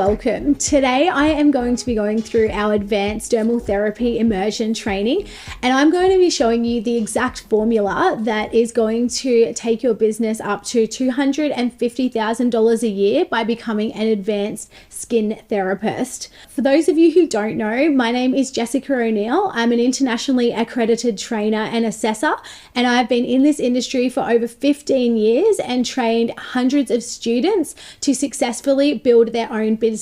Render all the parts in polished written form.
welcome. Today I am going to be going through our advanced dermal therapy immersion training, and I'm going to be showing you the exact formula that is going to take your business up to $250,000 a year by becoming an advanced skin therapist. For those of you who don't know, my name is Jessica O'Neill. I'm an internationally accredited trainer and assessor, and I've been in this industry for over 15 years and trained hundreds of students to successfully build their own businesses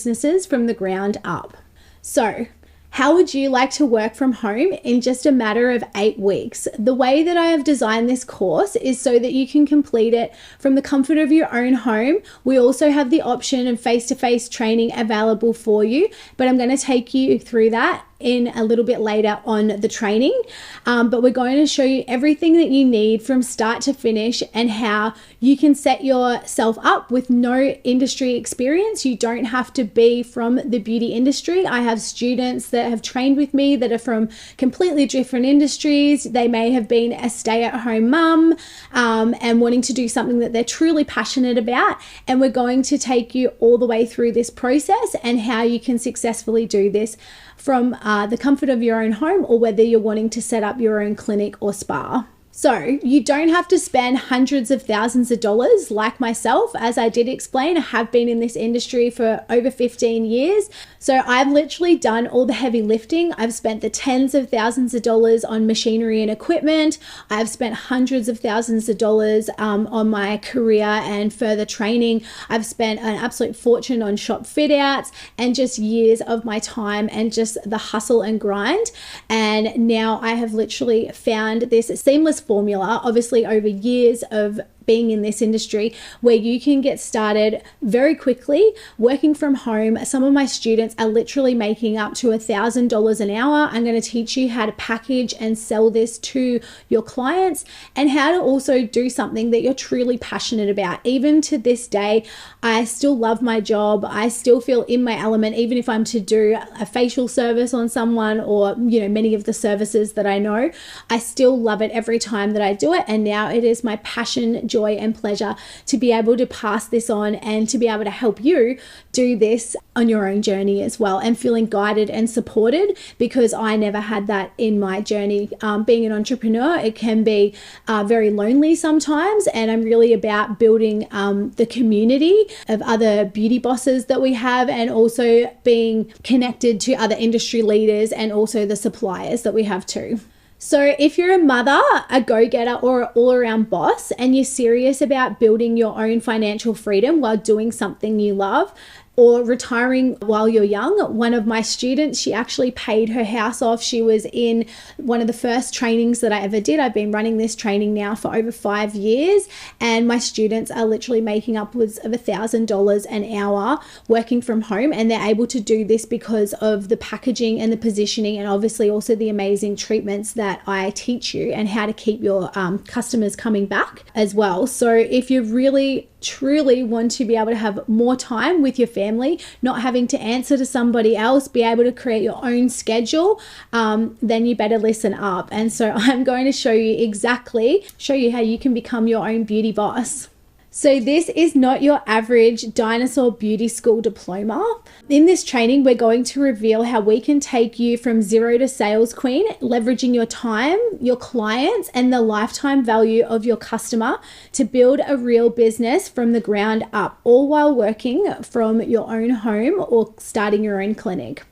from the ground up. So, how would you like to work from home in just a matter of 8 weeks? The way that I have designed this course is so that you can complete it from the comfort of your own home. We also have the option of face-to-face training available for you, but I'm going to take you through that in a little bit later on the training, but we're going to show you everything that you need from start to finish and how you can set yourself up with no industry experience. You don't have to be from the beauty industry. I have students that have trained with me that are from completely different industries. They may have been a stay-at-home mum and wanting to do something that they're truly passionate about, and we're going to take you all the way through this process and how you can successfully do this from the comfort of your own home, or whether you're wanting to set up your own clinic or spa. So you don't have to spend hundreds of thousands of dollars like myself. As I did explain, I have been in this industry for over 15 years. So I've literally done all the heavy lifting. I've spent the tens of thousands of dollars on machinery and equipment. I've spent hundreds of thousands of dollars on my career and further training. I've spent an absolute fortune on shop fit outs and just years of my time and just the hustle and grind. And now I have literally found this seamless formula, obviously over years of being in this industry, where you can get started very quickly working from home. Some of my students are literally making up to $1,000 an hour. I'm going to teach you how to package and sell this to your clients, and how to also do something that you're truly passionate about. Even to this day, I still love my job. I still feel in my element, even if I'm to do a facial service on someone, or many of the services that I know, I still love it every time that I do it. And now it is my passion, joy and pleasure to be able to pass this on and to be able to help you do this on your own journey as well, and feeling guided and supported, because I never had that in my journey. Being an entrepreneur, it can be very lonely sometimes, and I'm really about building the community of other beauty bosses that we have, and also being connected to other industry leaders and also the suppliers that we have too. So if you're a mother, a go-getter, or an all-around boss, and you're serious about building your own financial freedom while doing something you love, or retiring while you're young. One of my students, she actually paid her house off. She was in one of the first trainings that I ever did. I've been running this training now for over 5 years, and my students are literally making upwards of $1,000 an hour working from home, and they're able to do this because of the packaging and the positioning, and obviously also the amazing treatments that I teach you, and how to keep your customers coming back as well. So if you really truly want to be able to have more time with your family, not having to answer to somebody else, be able to create your own schedule, then you better listen up. And so I'm going to show you how you can become your own beauty boss. So this is not your average dinosaur beauty school diploma. In this training, we're going to reveal how we can take you from zero to sales queen, leveraging your time, your clients, and the lifetime value of your customer to build a real business from the ground up, all while working from your own home or starting your own clinic.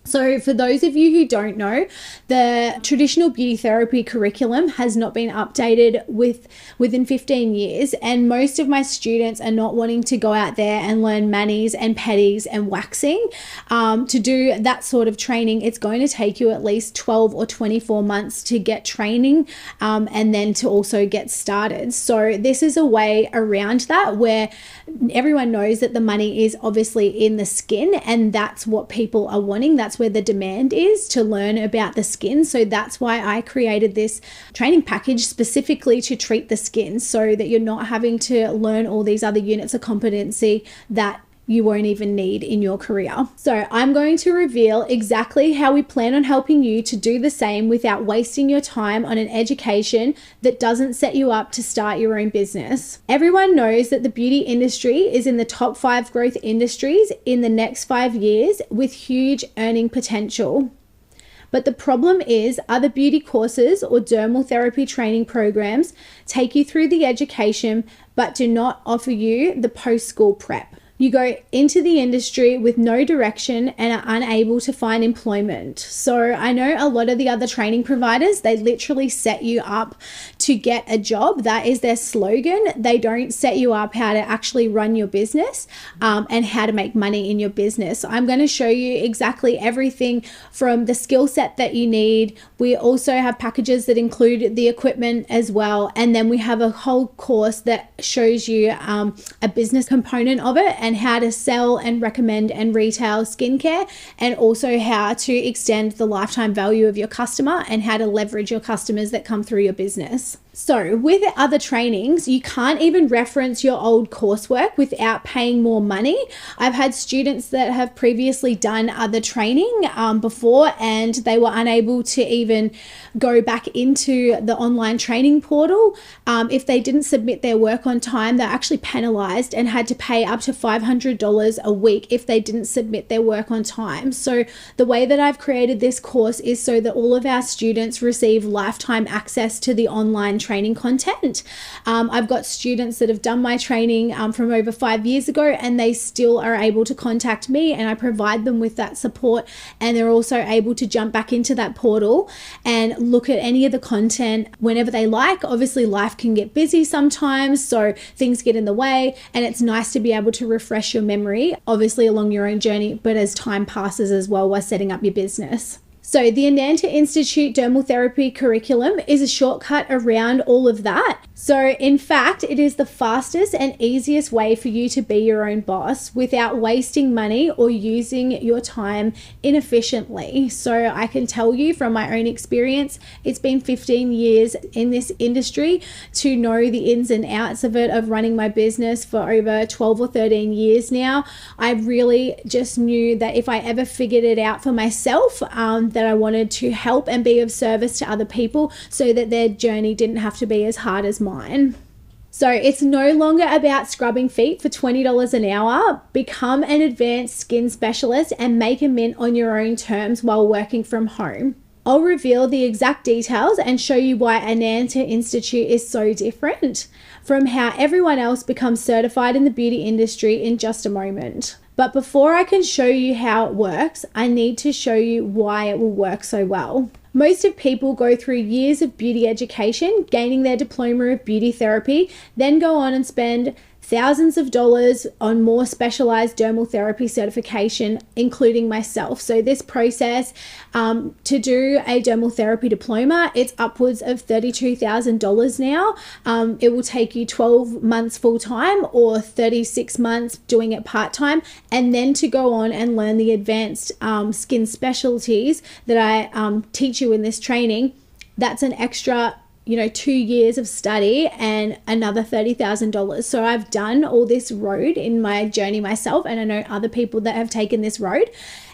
So for those of you who don't know, the traditional beauty therapy curriculum has not been updated within 15 years, and most of my students are not wanting to go out there and learn manis and pedis and waxing. To do that sort of training, it's going to take you at least 12 or 24 months to get training, and then to also get started. So this is a way around that, where everyone knows that the money is obviously in the skin, and that's what people are wanting. That's where the demand is, to learn about the skin. So that's why I created this training package specifically to treat the skin, so that you're not having to learn all these other units of competency that you won't even need in your career. So I'm going to reveal exactly how we plan on helping you to do the same without wasting your time on an education that doesn't set you up to start your own business. Everyone knows that the beauty industry is in the top 5 growth industries in the next 5 years with huge earning potential. But the problem is other beauty courses or dermal therapy training programs take you through the education but do not offer you the post-school prep. You go into the industry with no direction and are unable to find employment. So I know a lot of the other training providers, they literally set you up to get a job. That is their slogan. They don't set you up how to actually run your business and how to make money in your business. So I'm going to show you exactly everything from the skill set that you need. We also have packages that include the equipment as well. And then we have a whole course that shows you a business component of it and how to sell and recommend and retail skincare, and also how to extend the lifetime value of your customer and how to leverage your customers that come through your business. So with other trainings, you can't even reference your old coursework without paying more money. I've had students that have previously done other training before, and they were unable to even go back into the online training portal. If they didn't submit their work on time, they're actually penalized and had to pay up to $500 a week if they didn't submit their work on time. So the way that I've created this course is so that all of our students receive lifetime access to the online training content. I've got students that have done my training from over 5 years ago, and they still are able to contact me, and I provide them with that support, and they're also able to jump back into that portal and look at any of the content whenever they like. Obviously life can get busy sometimes, so things get in the way, and it's nice to be able to refresh your memory, obviously along your own journey, but as time passes as well while setting up your business. So the Ananta Institute Dermal Therapy curriculum is a shortcut around all of that. So in fact, it is the fastest and easiest way for you to be your own boss without wasting money or using your time inefficiently. So I can tell you from my own experience, it's been 15 years in this industry to know the ins and outs of it, of running my business for over 12 or 13 years now. I really just knew that if I ever figured it out for myself, that I wanted to help and be of service to other people so that their journey didn't have to be as hard as mine. So it's no longer about scrubbing feet for $20 an hour. Become an advanced skin specialist and make a mint on your own terms while working from home. I'll reveal the exact details and show you why Ananta Institute is so different from how everyone else becomes certified in the beauty industry in just a moment. But before I can show you how it works, I need to show you why it will work so well. Most of people go through years of beauty education, gaining their diploma of beauty therapy, then go on and spend thousands of dollars on more specialized dermal therapy certification, including myself. So this process to do a dermal therapy diploma, it's upwards of $32,000 now. It will take you 12 months full-time or 36 months doing it part-time, and then to go on and learn the advanced skin specialties that I teach you in this training. That's an extra 2 years of study and another $30,000. So I've done all this road in my journey myself, and I know other people that have taken this road,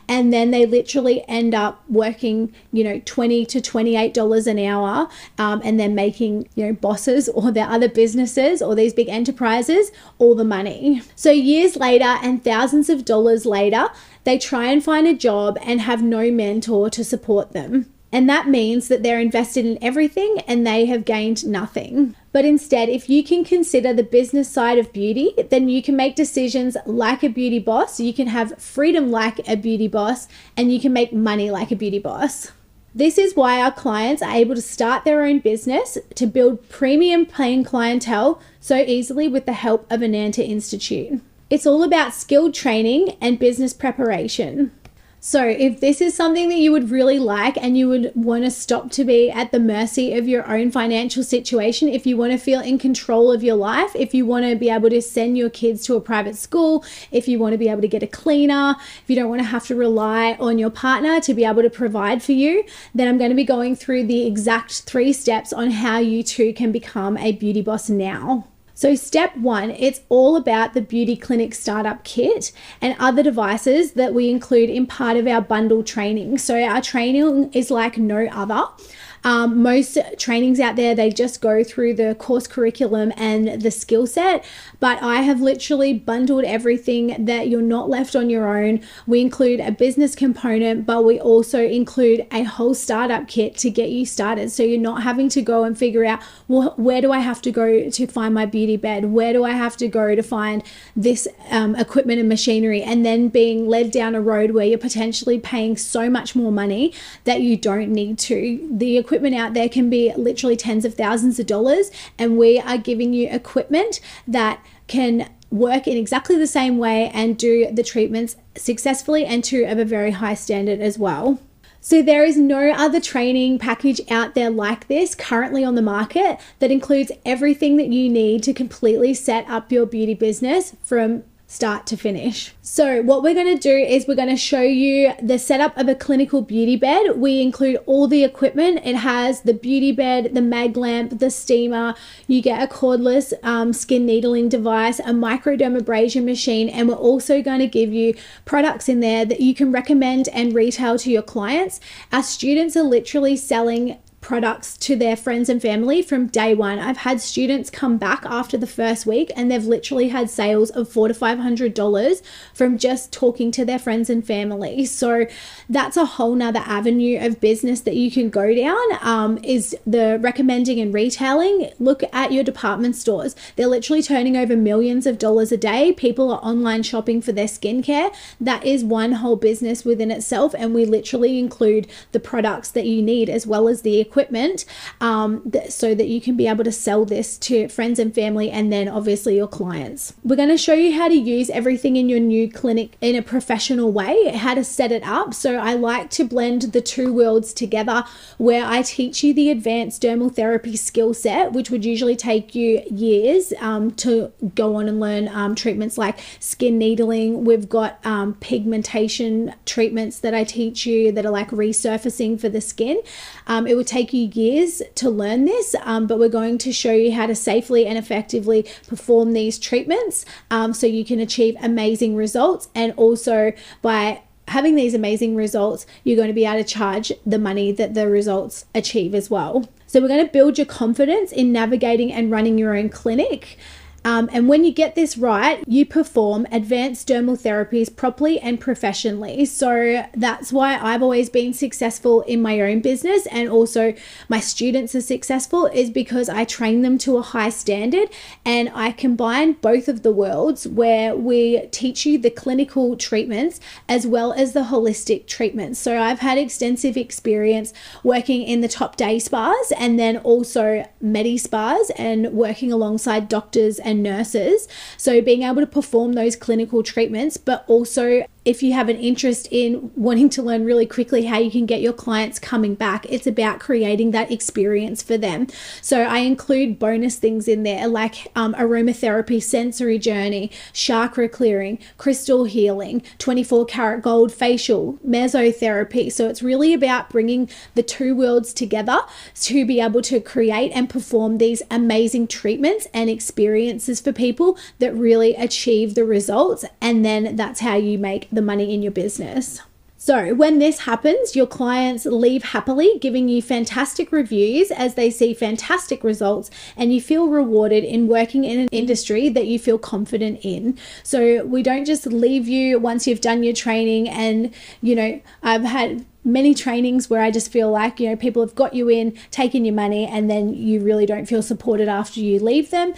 and then they literally end up working, $20 to $28 an hour, and then making, bosses or their other businesses or these big enterprises all the money. So years later and thousands of dollars later, they try and find a job and have no mentor to support them. And that means that they're invested in everything and they have gained nothing. But instead, if you can consider the business side of beauty, then you can make decisions like a beauty boss, you can have freedom like a beauty boss, and you can make money like a beauty boss. This is why our clients are able to start their own business to build premium paying clientele so easily with the help of Ananta Institute. It's all about skilled training and business preparation. So if this is something that you would really like and you would want to stop to be at the mercy of your own financial situation, if you want to feel in control of your life, if you want to be able to send your kids to a private school, if you want to be able to get a cleaner, if you don't want to have to rely on your partner to be able to provide for you, then I'm going to be going through the exact 3 steps on how you too can become a beauty boss now. So step one, it's all about the beauty clinic startup kit and other devices that we include in part of our bundle training. So our training is like no other. Most trainings out there, they just go through the course curriculum and the skill set, but I have literally bundled everything that you're not left on your own. We include a business component, but we also include a whole startup kit to get you started. So you're not having to go and figure out, well, where do I have to go to find my beauty bed? Where do I have to go to find this equipment and machinery? And then being led down a road where you're potentially paying so much more money that you don't need to. The equipment out there can be literally tens of thousands of dollars, and we are giving you equipment that can work in exactly the same way and do the treatments successfully and to of a very high standard as well. So there is no other training package out there like this currently on the market that includes everything that you need to completely set up your beauty business from start to finish. So what we're going to do is we're going to show you the setup of a clinical beauty bed. We include all the equipment. It has the beauty bed, the mag lamp, the steamer. You get a cordless skin needling device, a microdermabrasion machine, and we're also going to give you products in there that you can recommend and retail to your clients. Our students are literally selling products to their friends and family from day one. I've had students come back after the first week and they've literally had sales of $400 to $500 from just talking to their friends and family. So that's a whole nother avenue of business that you can go down, is the recommending and retailing. Look at your department stores. They're literally turning over millions of dollars a day. People are online shopping for their skincare. That is one whole business within itself, and we literally include the products that you need as well as the equipment, so that you can be able to sell this to friends and family and then obviously your clients. We're going to show you how to use everything in your new clinic in a professional way, how to set it up. So I like to blend the two worlds together, where I teach you the advanced dermal therapy skill set, which would usually take you years to go on and learn treatments like skin needling. We've got pigmentation treatments that I teach you that are like resurfacing for the skin. It would take you years to learn this, but we're going to show you how to safely and effectively perform these treatments so you can achieve amazing results. And also by having these amazing results, you're going to be able to charge the money that the results achieve as well. So we're going to build your confidence in navigating and running your own clinic. And when you get this right, you perform advanced dermal therapies properly and professionally. So that's why I've always been successful in my own business, and also my students are successful, is because I train them to a high standard, and I combine both of the worlds, where we teach you the clinical treatments as well as the holistic treatments. So I've had extensive experience working in the top day spas and then also medi spas and working alongside doctors and nurses. So being able to perform those clinical treatments, but also if you have an interest in wanting to learn really quickly how you can get your clients coming back, it's about creating that experience for them. So I include bonus things in there like aromatherapy, sensory journey, chakra clearing, crystal healing, 24 karat gold facial, mesotherapy. So it's really about bringing the two worlds together to be able to create and perform these amazing treatments and experiences for people that really achieve the results. And then that's how you make the money in your business. So when this happens, your clients leave happily, giving you fantastic reviews as they see fantastic results, and you feel rewarded in working in an industry that you feel confident in. So we don't just leave you once you've done your training. And, I've had many trainings where I just feel like, people have got you in, taken your money, and then you really don't feel supported after you leave them.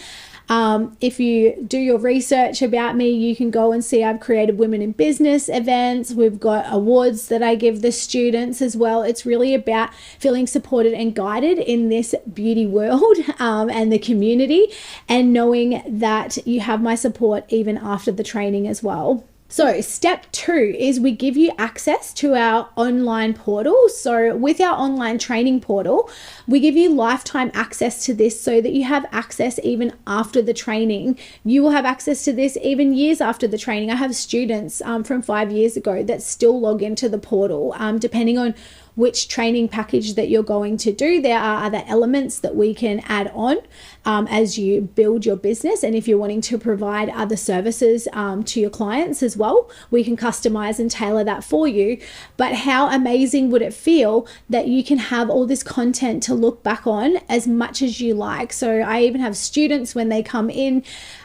If you do your research about me, you can go and see I've created women in business events. We've got awards that I give the students as well. It's really about feeling supported and guided in this beauty world and the community, and knowing that you have my support even after the training as well. So step 2 is we give you access to our online portal. So with our online training portal, we give you lifetime access to this so that you have access even after the training. You will have access to this even years after the training. I have students from 5 years ago that still log into the portal, depending on which training package that you're going to do. There are other elements that we can add on as you build your business. And if you're wanting to provide other services to your clients as well, we can customize and tailor that for you. But how amazing would it feel that you can have all this content to look back on as much as you like? So I even have students when they come in,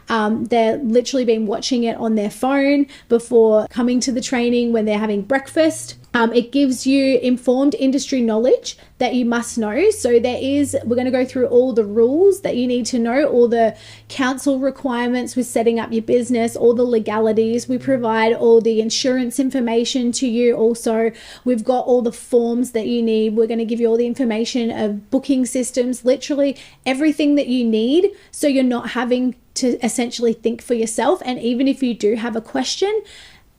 they're literally been watching it on their phone before coming to the training, when they're having breakfast. It gives you informed industry knowledge that you must know. So we're going to go through all the rules that you need to know, all the council requirements with setting up your business, all the legalities. We provide all the insurance information to you. Also, we've got all the forms that you need. We're going to give you all the information of booking systems, literally everything that you need, so you're not having to essentially think for yourself. And even if you do have a question,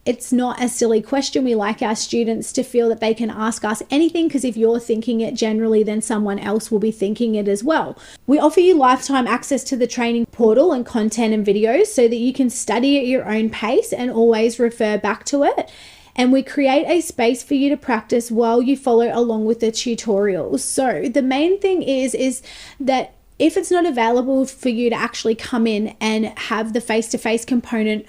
it's not a silly question. We like our students to feel that they can ask us anything, because if you're thinking it generally, then someone else will be thinking it as well. We offer you lifetime access to the training portal and content and videos so that you can study at your own pace and always refer back to it. And we create a space for you to practice while you follow along with the tutorials. So the main thing is that if it's not available for you to actually come in and have the face-to-face component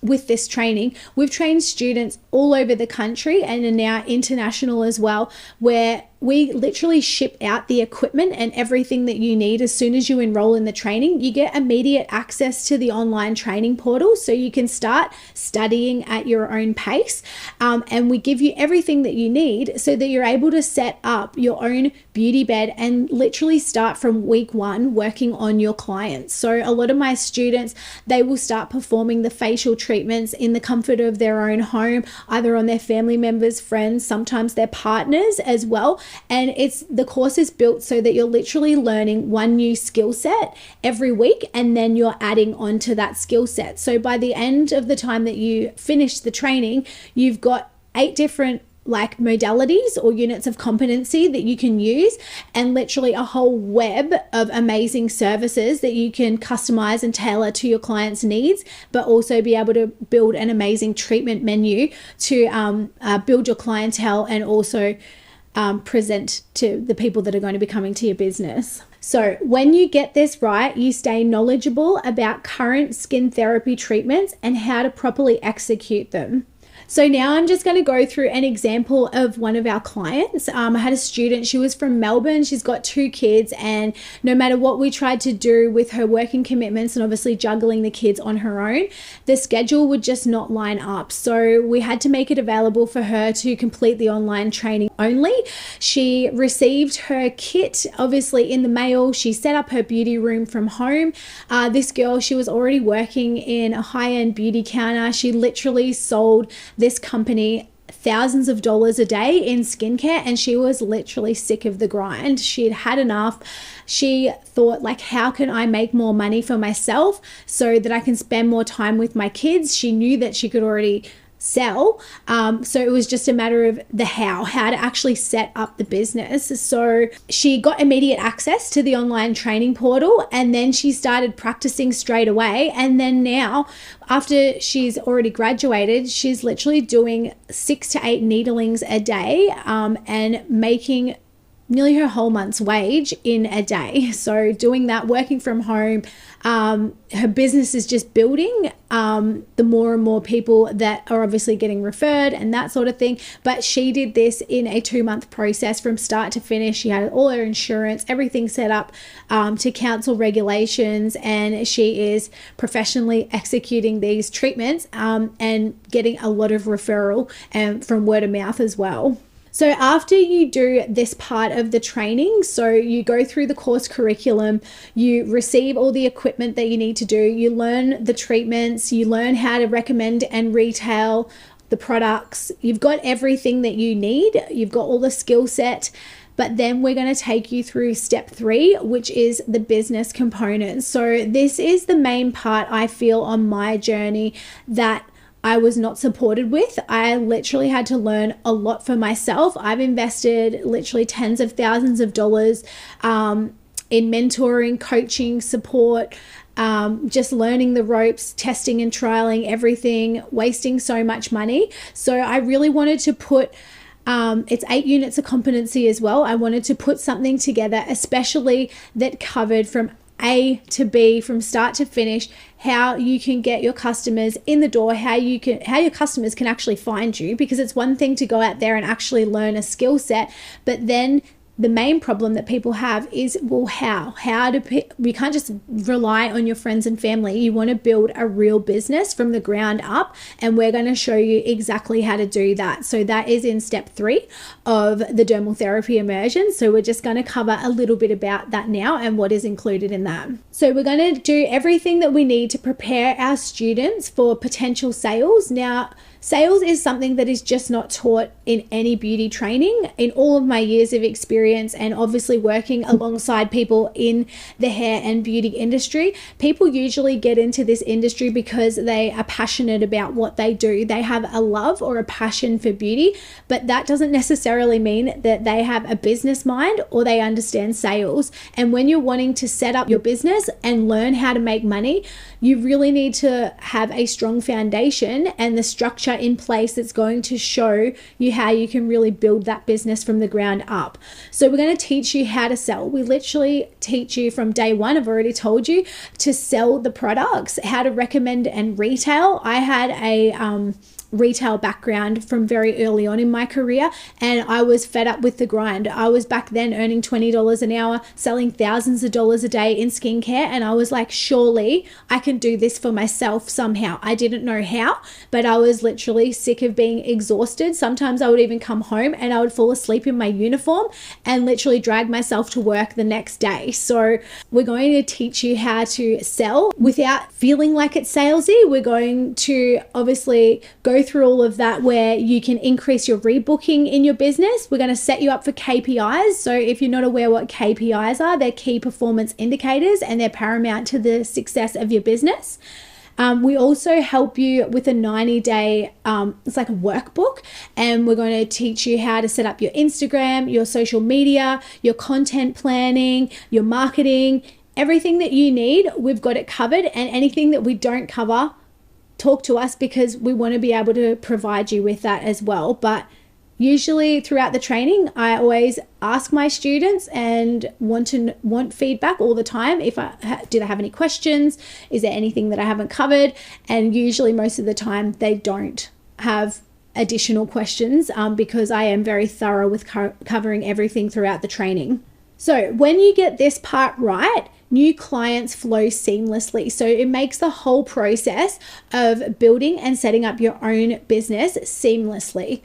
with this training, we've trained students all over the country and are now international as well, where we literally ship out the equipment and everything that you need. As soon as you enroll in the training, you get immediate access to the online training portal, so you can start studying at your own pace. And we give you everything that you need so that you're able to set up your own beauty bed and literally start from week one working on your clients. So a lot of my students, they will start performing the facial treatments in the comfort of their own home, either on their family members, friends, sometimes their partners as well. And the course is built so that you're literally learning one new skill set every week, and then you're adding on to that skill set. So by the end of the time that you finish the training, you've got 8 different modalities or units of competency that you can use, and literally a whole web of amazing services that you can customize and tailor to your clients' needs, but also be able to build an amazing treatment menu to build your clientele and also present to the people that are going to be coming to your business. So when you get this right, you stay knowledgeable about current skin therapy treatments and how to properly execute them. So now I'm just going to go through an example of one of our clients. I had a student, she was from Melbourne, she's got 2 kids, and no matter what we tried to do with her working commitments and obviously juggling the kids on her own, the schedule would just not line up. So we had to make it available for her to complete the online training only. She received her kit obviously in the mail. She set up her beauty room from home. This girl, she was already working in a high-end beauty counter. She literally sold this company thousands of dollars a day in skincare, and she was literally sick of the grind. She had had enough. She thought, how can I make more money for myself so that I can spend more time with my kids? She knew that she could already sell. So it was just a matter of the how to actually set up the business. So she got immediate access to the online training portal, and then she started practicing straight away. And then now, after she's already graduated, she's literally doing 6 to 8 needlings a day and making nearly her whole month's wage in a day. So doing that, working from home, her business is just building. The more and more people that are obviously getting referred and that sort of thing. But she did this in a 2-month process from start to finish. She had all her insurance, everything set up to council regulations, and she is professionally executing these treatments and getting a lot of referral from word of mouth as well. So after you do this part of the training, so you go through the course curriculum, you receive all the equipment that you need to do, you learn the treatments, you learn how to recommend and retail the products, you've got everything that you need, you've got all the skill set. But then we're going to take you through step 3, which is the business component. So this is the main part I feel on my journey that I was not supported with. I literally had to learn a lot for myself. I've invested literally tens of thousands of dollars in mentoring, coaching, support, just learning the ropes, testing and trialing everything, wasting so much money. So I really wanted to put It's 8 units of competency as well. I wanted to put something together, especially that covered from A to B, from start to finish, how you can get your customers in the door, how your customers can actually find you, because it's one thing to go out there and actually learn a skill set, but then the main problem that people have is, well, you can't just rely on your friends and family. You want to build a real business from the ground up, and we're going to show you exactly how to do that. So that is in step 3 of the dermal therapy immersion. So we're just going to cover a little bit about that now and what is included in that. So we're going to do everything that we need to prepare our students for potential sales. Now, sales is something that is just not taught in any beauty training. In all of my years of experience and obviously working alongside people in the hair and beauty industry, people usually get into this industry because they are passionate about what they do. They have a love or a passion for beauty, but that doesn't necessarily mean that they have a business mind or they understand sales. And when you're wanting to set up your business and learn how to make money, you really need to have a strong foundation and the structure in place that's going to show you how you can really build that business from the ground up. So we're going to teach you how to sell. We literally teach you from day one, I've already told you, to sell the products, how to recommend and retail. I had a retail background from very early on in my career, and I was fed up with the grind. I was back then earning $20 an hour, selling thousands of dollars a day in skincare, and I was like, surely I can do this for myself somehow. I didn't know how, but I was literally sick of being exhausted. Sometimes I would even come home and I would fall asleep in my uniform and literally drag myself to work the next day. So we're going to teach you how to sell without feeling like it's salesy. We're going to obviously go through all of that where you can increase your rebooking in your business. We're going to set you up for KPIs. So if you're not aware what KPIs are, they're key performance indicators, and they're paramount to the success of your business. We also help you with a 90-day, it's like a workbook, and we're going to teach you how to set up your Instagram, your social media, your content planning, your marketing, everything that you need. We've got it covered, and anything that we don't cover, talk to us, because we want to be able to provide you with that as well. But usually throughout the training, I always ask my students and want feedback all the time. If do they have any questions? Is there anything that I haven't covered? And usually most of the time they don't have additional questions, because I am very thorough with covering everything throughout the training. So when you get this part right, new clients flow seamlessly. So it makes the whole process of building and setting up your own business seamlessly.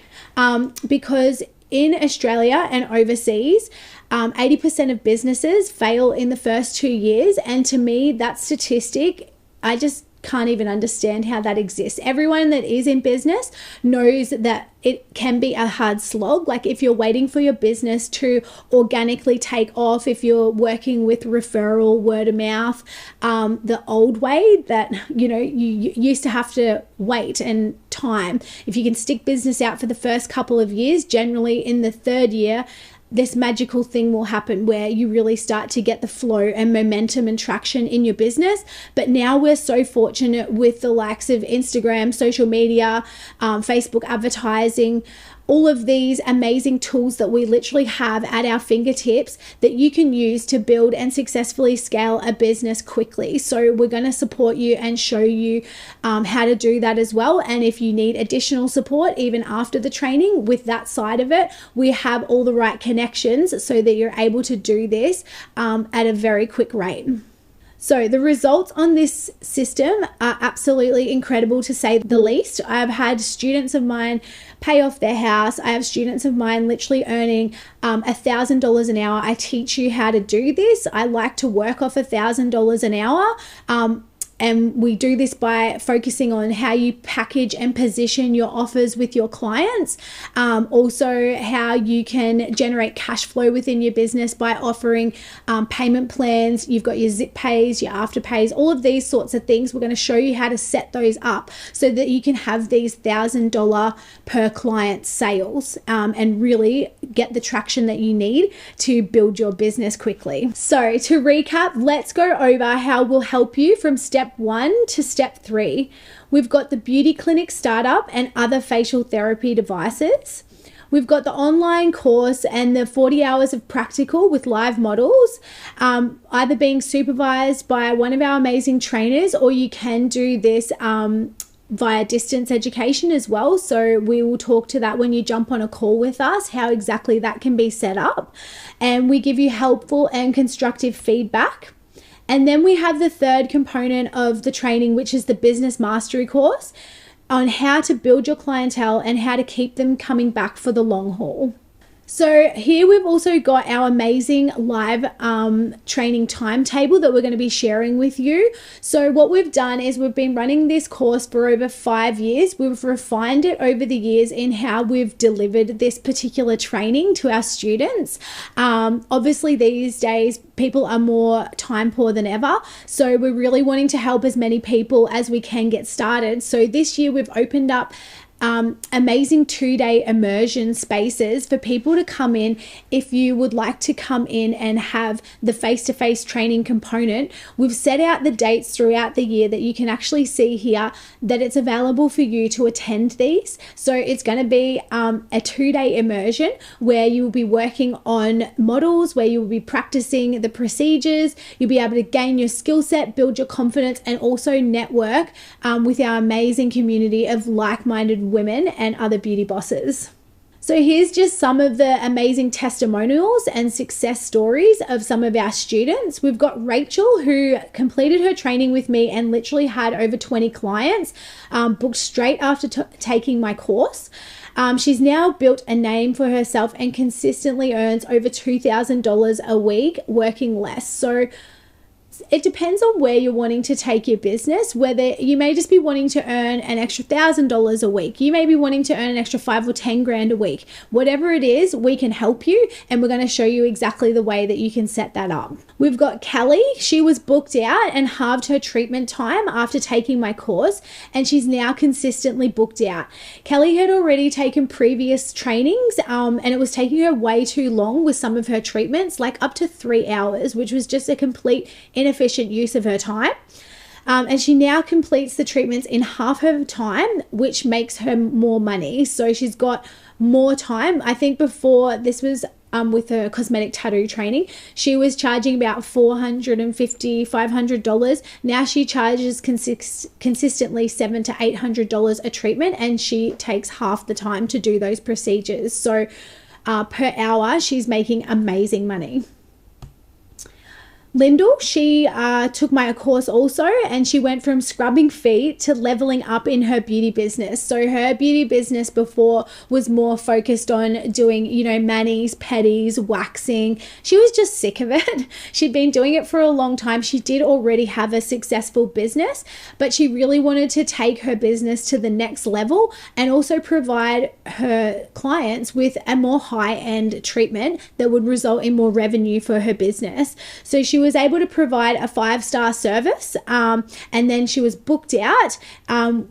Because in Australia and overseas, 80% of businesses fail in the first 2 years. And to me, that statistic, I just can't even understand how that exists. Everyone that is in business knows that it can be a hard slog. Like if you're waiting for your business to organically take off, if you're working with referral, word of mouth, the old way that, you used to have to wait and time. If you can stick business out for the first couple of years, generally in the 3rd year, this magical thing will happen where you really start to get the flow and momentum and traction in your business. But now we're so fortunate with the likes of Instagram, social media, Facebook advertising, all of these amazing tools that we literally have at our fingertips that you can use to build and successfully scale a business quickly. So we're going to support you and show you how to do that as well. And if you need additional support, even after the training with that side of it, we have all the right connections so that you're able to do this at a very quick rate. So the results on this system are absolutely incredible, to say the least. I've had students of mine pay off their house. I have students of mine literally earning $1,000 an hour. I teach you how to do this. I like to work off $1,000 an hour. And we do this by focusing on how you package and position your offers with your clients. Also, how you can generate cash flow within your business by offering payment plans. You've got your zip pays, your after pays, all of these sorts of things. We're going to show you how to set those up so that you can have these $1,000 per client sales and really get the traction that you need to build your business quickly. So to recap, let's go over how we'll help you from step 1 to step 3. We've got the beauty clinic startup and other facial therapy devices. We've got the online course and the 40 hours of practical with live models, either being supervised by one of our amazing trainers, or you can do this via distance education as well. So we will talk to that when you jump on a call with us, how exactly that can be set up. And we give you helpful and constructive feedback. And then we have the third component of the training, which is the business mastery course on how to build your clientele and how to keep them coming back for the long haul. So here we've also got our amazing live training timetable that we're going to be sharing with you. So what we've done is we've been running this course for over 5 years. We've refined it over the years in how we've delivered this particular training to our students. Obviously these days people are more time poor than ever. So we're really wanting to help as many people as we can get started. So this year we've opened up amazing 2-day immersion spaces for people to come in. If you would like to come in and have the face-to-face training component, we've set out the dates throughout the year that you can actually see here that it's available for you to attend these. So it's going to be a 2-day immersion where you will be working on models, where you will be practicing the procedures. You'll be able to gain your skill set, build your confidence, and also network with our amazing community of like-minded women and other beauty bosses. So here's just some of the amazing testimonials and success stories of some of our students. We've got Rachel, who completed her training with me and literally had over 20 clients booked straight after taking my course. She's now built a name for herself and consistently earns over $2,000 a week working less. So it depends on where you're wanting to take your business, whether you may just be wanting to earn an extra $1,000 a week. You may be wanting to earn an extra 5 or 10 grand a week. Whatever it is, we can help you, and we're going to show you exactly the way that you can set that up. We've got Kelly. She was booked out and halved her treatment time after taking my course, and she's now consistently booked out. Kelly had already taken previous trainings, and it was taking her way too long with some of her treatments, like up to 3 hours, which was just a complete inefficient use of her time. And she now completes the treatments in half her time, which makes her more money. So she's got more time. I think before this was with her cosmetic tattoo training, she was charging about $450, $500. Now she charges consistently $700 to $800 a treatment, and she takes half the time to do those procedures. So per hour, she's making amazing money. Lyndall, she took my course also, and she went from scrubbing feet to leveling up in her beauty business. So her beauty business before was more focused on doing, manis, pedis, waxing. She was just sick of it. She'd been doing it for a long time. She did already have a successful business, but she really wanted to take her business to the next level and also provide her clients with a more high-end treatment that would result in more revenue for her business. So she was able to provide a 5-star service, and then she was booked out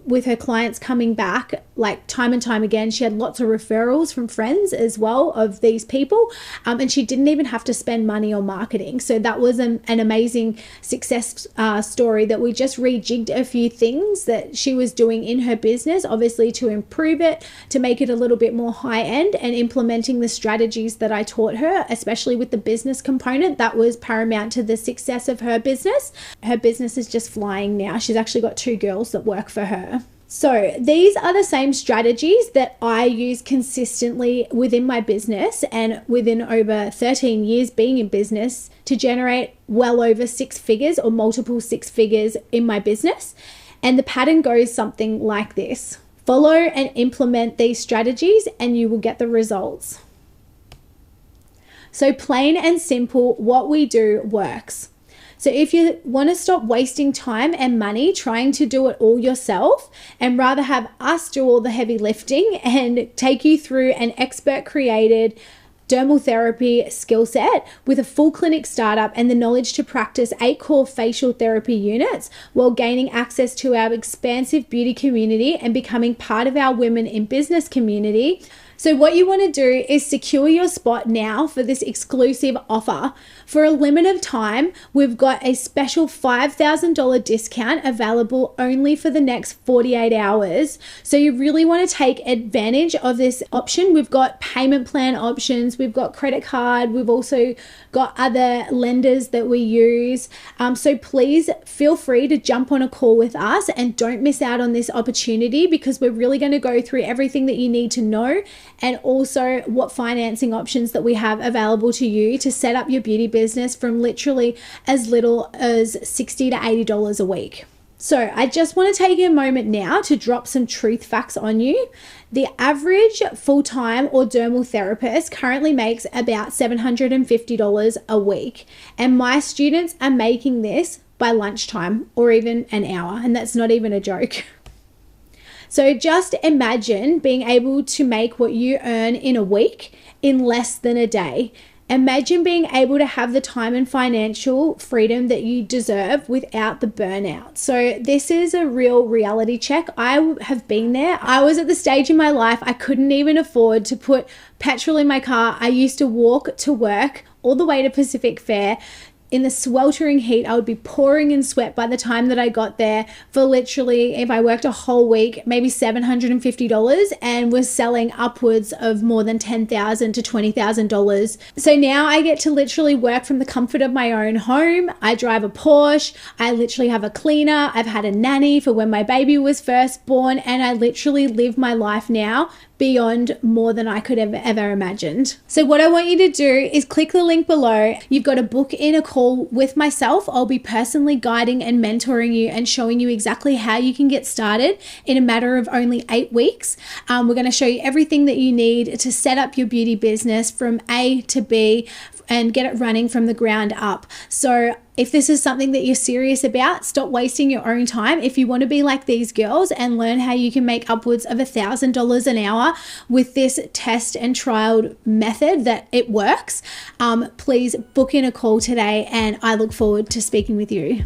with her clients coming back like time and time again. She had lots of referrals from friends as well of these people, and she didn't even have to spend money on marketing. So that was an amazing success story that we just rejigged a few things that she was doing in her business, obviously to improve it, to make it a little bit more high end, and implementing the strategies that I taught her, especially with the business component. That was paramount to the success of her business. Her business is just flying now. She's actually got 2 girls that work for her. So these are the same strategies that I use consistently within my business and within over 13 years being in business to generate well over 6 figures or multiple 6 figures in my business. And the pattern goes something like this. Follow and implement these strategies and you will get the results. So plain and simple, what we do works. So if you want to stop wasting time and money trying to do it all yourself and rather have us do all the heavy lifting and take you through an expert created dermal therapy skill set with a full clinic startup and the knowledge to practice 8 core facial therapy units while gaining access to our expansive beauty community and becoming part of our women in business community, So what you want to do is secure your spot now for this exclusive offer. For a limited time, we've got a special $5,000 discount available only for the next 48 hours. So you really want to take advantage of this option. We've got payment plan options, we've got credit card, we've also got other lenders that we use. So please feel free to jump on a call with us and don't miss out on this opportunity, because we're really going to go through everything that you need to know, and also what financing options that we have available to you to set up your beauty business from literally as little as $60 to $80 a week. So I just want to take a moment now to drop some truth facts on you. The average full-time or dermal therapist currently makes about $750 a week, and my students are making this by lunchtime or even an hour, and that's not even a joke. So just imagine being able to make what you earn in a week in less than a day. Imagine being able to have the time and financial freedom that you deserve without the burnout. So this is a real reality check. I have been there. I was at the stage in my life I couldn't even afford to put petrol in my car. I used to walk to work all the way to Pacific Fair. In the sweltering heat, I would be pouring in sweat by the time that I got there, for literally, if I worked a whole week, maybe $750, and was selling upwards of more than $10,000 to $20,000. So now I get to literally work from the comfort of my own home. I drive a Porsche. I literally have a cleaner. I've had a nanny for when my baby was first born, and I literally live my life now beyond more than I could have ever imagined. So what I want you to do is click the link below. You've got to book in a call with myself. I'll be personally guiding and mentoring you and showing you exactly how you can get started in a matter of only 8 weeks. We're going to show you everything that you need to set up your beauty business from A to B and get it running from the ground up. So if this is something that you're serious about, stop wasting your own time. If you want to be like these girls and learn how you can make upwards of $1,000 an hour with this test and trial method that it works, please book in a call today, and I look forward to speaking with you.